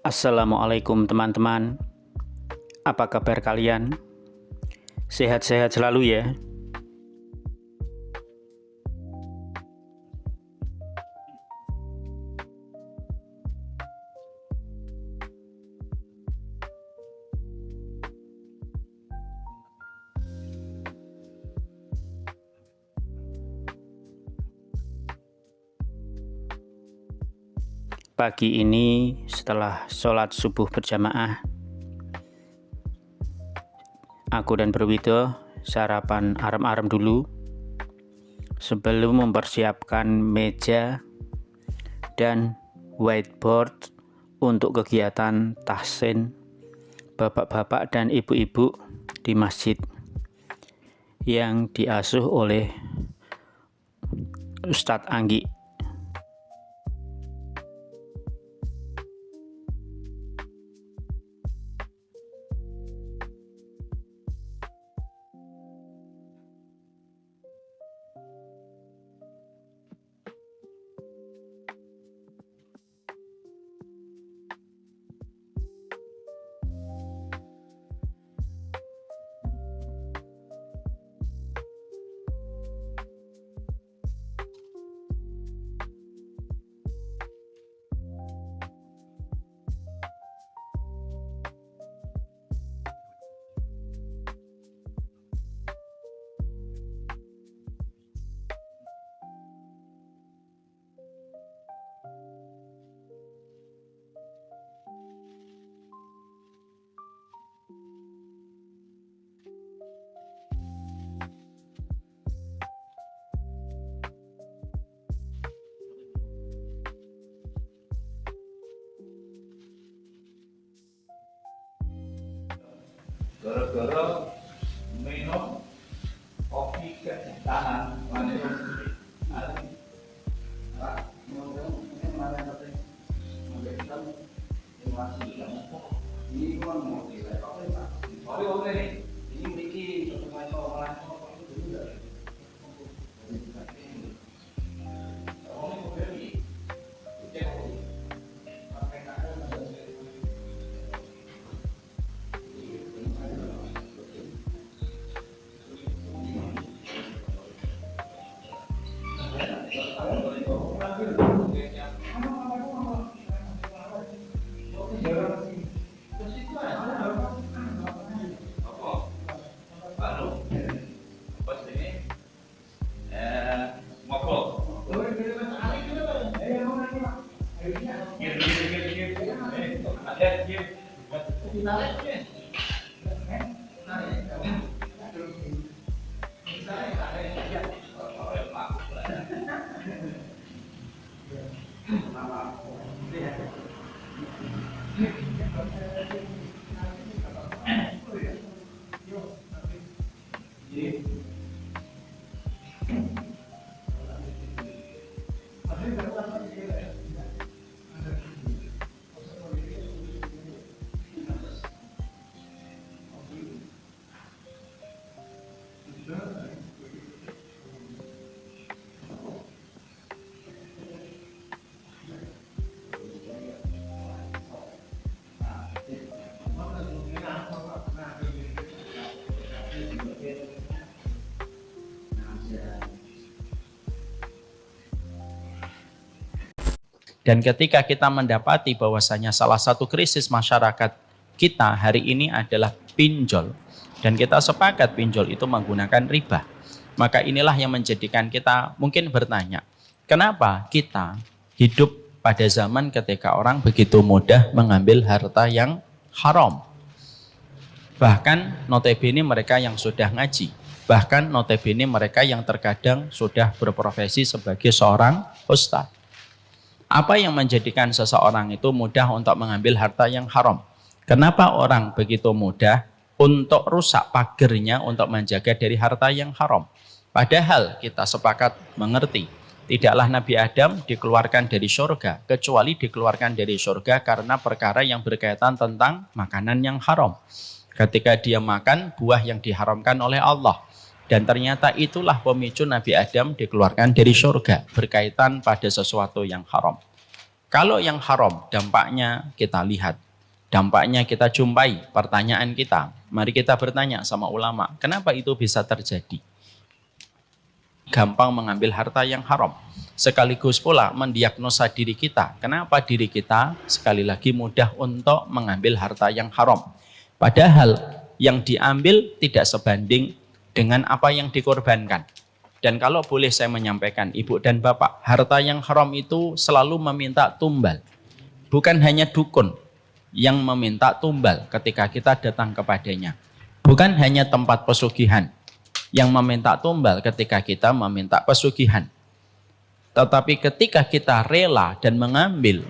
Assalamualaikum teman-teman. Apa kabar kalian? Sehat-sehat selalu ya. Pagi ini setelah sholat subuh berjamaah, aku dan Berwido sarapan arem-arem dulu sebelum mempersiapkan meja dan whiteboard untuk kegiatan tahsin bapak-bapak dan ibu-ibu di masjid yang diasuh oleh Ustadz Anggi. Gara-gara minum kopi kehitanan Dan ketika kita mendapati bahwasanya salah satu krisis masyarakat kita hari ini adalah pinjol, dan kita sepakat pinjol itu menggunakan riba, maka inilah yang menjadikan kita mungkin bertanya, kenapa kita hidup pada zaman ketika orang begitu mudah mengambil harta yang haram? Bahkan notabene mereka yang sudah ngaji, bahkan notabene mereka yang terkadang sudah berprofesi sebagai seorang ustadz. Apa yang menjadikan seseorang itu mudah untuk mengambil harta yang haram? Kenapa orang begitu mudah untuk rusak pagernya untuk menjaga dari harta yang haram? Padahal kita sepakat mengerti, tidaklah Nabi Adam dikeluarkan dari surga, kecuali dikeluarkan dari surga karena perkara yang berkaitan tentang makanan yang haram. Ketika dia makan buah yang diharamkan oleh Allah. Dan ternyata itulah pemicu Nabi Adam dikeluarkan dari surga, berkaitan pada sesuatu yang haram. Kalau yang haram, dampaknya kita lihat, dampaknya kita jumpai. Pertanyaan kita, mari kita bertanya sama ulama, kenapa itu bisa terjadi? Gampang mengambil harta yang haram. Sekaligus pula mendiagnosa diri kita, kenapa diri kita sekali lagi mudah untuk mengambil harta yang haram. Padahal yang diambil tidak sebanding dengan apa yang dikorbankan. Dan kalau boleh saya menyampaikan, Ibu dan Bapak, harta yang haram itu selalu meminta tumbal. Bukan hanya dukun yang meminta tumbal ketika kita datang kepadanya. Bukan hanya tempat pesugihan yang meminta tumbal ketika kita meminta pesugihan. Tetapi ketika kita rela dan mengambil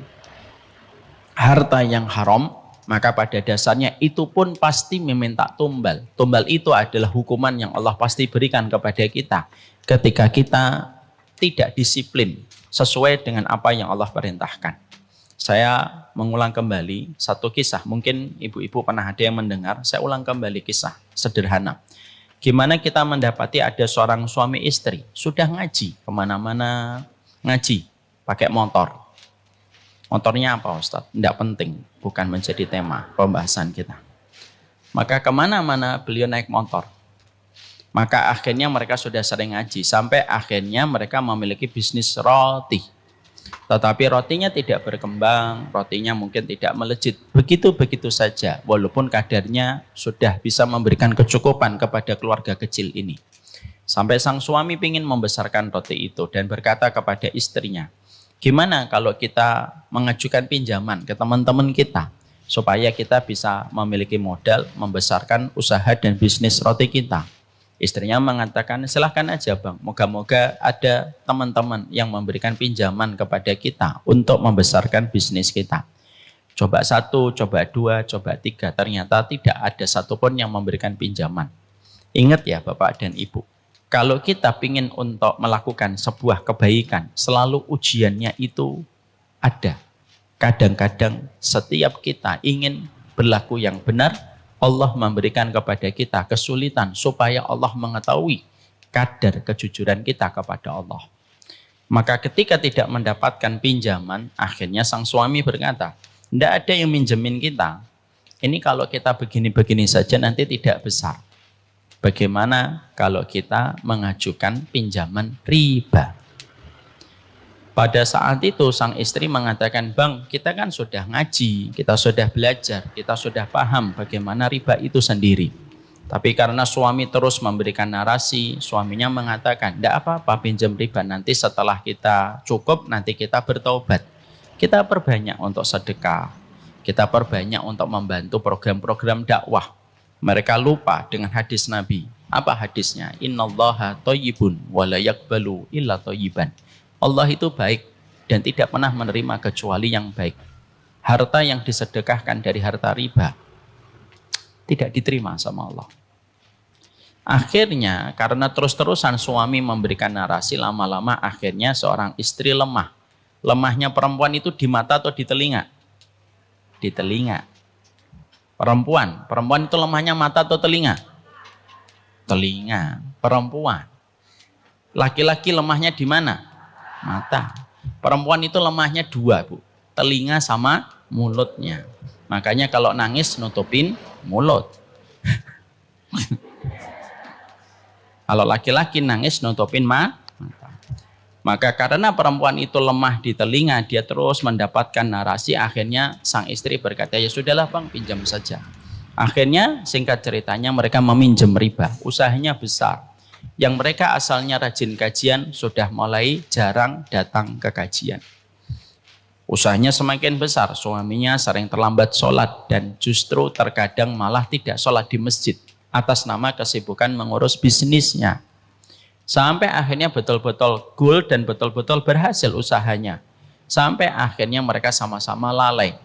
harta yang haram, maka pada dasarnya itu pun pasti meminta tumbal. Tumbal itu adalah hukuman yang Allah pasti berikan kepada kita ketika kita tidak disiplin sesuai dengan apa yang Allah perintahkan. Saya mengulang kembali satu kisah, mungkin ibu-ibu pernah ada yang mendengar, saya ulang kembali kisah sederhana. Gimana kita mendapati ada seorang suami istri, sudah ngaji, kemana-mana ngaji, pakai motor. Motornya apa Ustadz? Tidak penting, bukan menjadi tema pembahasan kita. Maka kemana-mana beliau naik motor. Maka akhirnya mereka sudah sering ngaji, sampai akhirnya mereka memiliki bisnis roti. Tetapi rotinya tidak berkembang, rotinya mungkin tidak melejit. Begitu-begitu saja, walaupun kadarnya sudah bisa memberikan kecukupan kepada keluarga kecil ini. Sampai sang suami ingin membesarkan roti itu dan berkata kepada istrinya, gimana kalau kita mengajukan pinjaman ke teman-teman kita supaya kita bisa memiliki modal membesarkan usaha dan bisnis roti kita? Istrinya mengatakan, silahkan aja bang, moga-moga ada teman-teman yang memberikan pinjaman kepada kita untuk membesarkan bisnis kita. Coba 1, coba 2, coba 3. Ternyata tidak ada satupun yang memberikan pinjaman. Ingat ya Bapak dan Ibu, kalau kita ingin untuk melakukan sebuah kebaikan, selalu ujiannya itu ada. Kadang-kadang setiap kita ingin berlaku yang benar, Allah memberikan kepada kita kesulitan supaya Allah mengetahui kadar kejujuran kita kepada Allah. Maka ketika tidak mendapatkan pinjaman, akhirnya sang suami berkata, tidak ada yang minjemin kita. Ini kalau kita begini-begini saja nanti tidak besar. Bagaimana kalau kita mengajukan pinjaman riba? Pada saat itu sang istri mengatakan, Bang, kita kan sudah ngaji, kita sudah belajar, kita sudah paham bagaimana riba itu sendiri. Tapi karena suami terus memberikan narasi, suaminya mengatakan, tidak apa-apa pinjam riba, nanti setelah kita cukup, nanti kita bertaubat. Kita perbanyak untuk sedekah, kita perbanyak untuk membantu program-program dakwah. Mereka lupa dengan hadis Nabi. Apa hadisnya? Innallaha thayyibun wa la yaqbalu illa thayyiban. Allah itu baik dan tidak pernah menerima kecuali yang baik. Harta yang disedekahkan dari harta riba tidak diterima sama Allah. Akhirnya karena terus-terusan suami memberikan narasi, lama-lama akhirnya seorang istri lemah. Lemahnya perempuan itu di mata atau di telinga? Di telinga. Perempuan itu lemahnya mata atau telinga? Telinga. Perempuan. Laki-laki lemahnya di mana? Mata. Perempuan itu lemahnya 2, Bu. Telinga sama mulutnya. Makanya kalau nangis nutupin mulut. Kalau laki-laki nangis nutupin mata. Maka karena perempuan itu lemah di telinga, dia terus mendapatkan narasi. Akhirnya sang istri berkata, ya sudahlah Bang, pinjam saja. Akhirnya singkat ceritanya mereka meminjam riba. Usahanya besar. Yang mereka asalnya rajin kajian sudah mulai jarang datang ke kajian. Usahanya semakin besar. Suaminya sering terlambat sholat dan justru terkadang malah tidak sholat di masjid atas nama kesibukan mengurus bisnisnya. Sampai akhirnya betul-betul goal dan betul-betul berhasil usahanya. Sampai akhirnya mereka sama-sama lalai.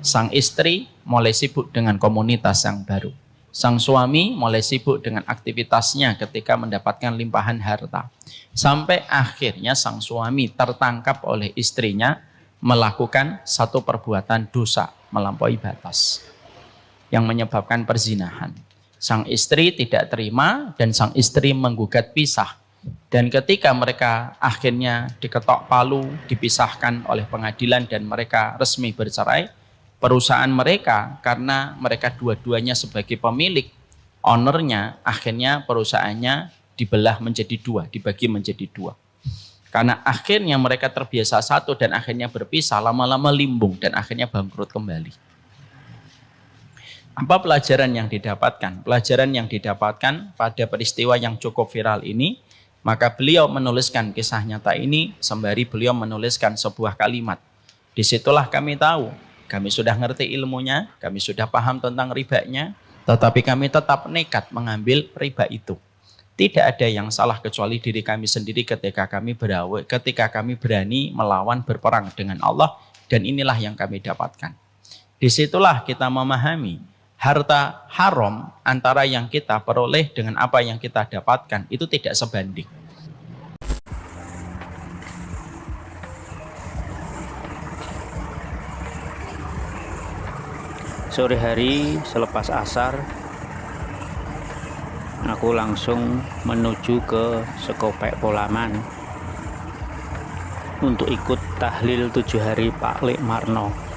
Sang istri mulai sibuk dengan komunitas yang baru. Sang suami mulai sibuk dengan aktivitasnya ketika mendapatkan limpahan harta. Sampai akhirnya sang suami tertangkap oleh istrinya melakukan satu perbuatan dosa melampaui batas yang menyebabkan perzinahan. Sang istri tidak terima dan sang istri menggugat pisah. Dan ketika mereka akhirnya diketok palu, dipisahkan oleh pengadilan dan mereka resmi bercerai, perusahaan mereka karena mereka dua-duanya sebagai pemilik, ownernya, akhirnya perusahaannya dibelah menjadi 2, dibagi menjadi 2. Karena akhirnya mereka terbiasa satu dan akhirnya berpisah, lama-lama limbung dan akhirnya bangkrut kembali. Apa pelajaran yang didapatkan? Pelajaran yang didapatkan pada peristiwa yang cukup viral ini, maka beliau menuliskan kisah nyata ini sembari beliau menuliskan sebuah kalimat. Disitulah kami tahu, kami sudah ngerti ilmunya, kami sudah paham tentang ribanya, tetapi kami tetap nekat mengambil riba itu. Tidak ada yang salah kecuali diri kami sendiri ketika kami berani melawan berperang dengan Allah, dan inilah yang kami dapatkan. Disitulah kita memahami harta haram antara yang kita peroleh dengan apa yang kita dapatkan itu tidak sebanding. Sore hari selepas asar, aku langsung menuju ke Sekopek Polaman untuk ikut tahlil 7 hari Pak Lek Marno.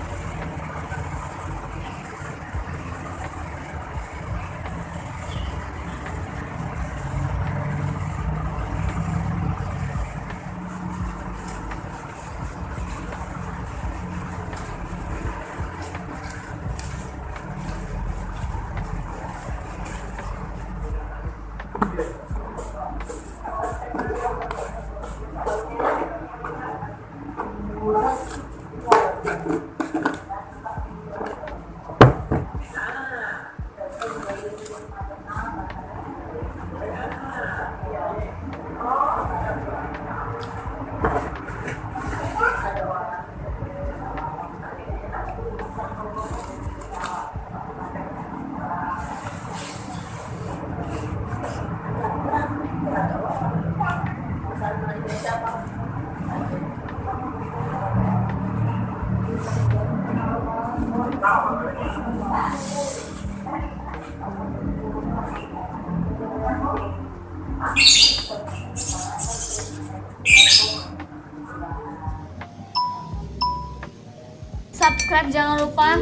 Subscribe jangan lupa.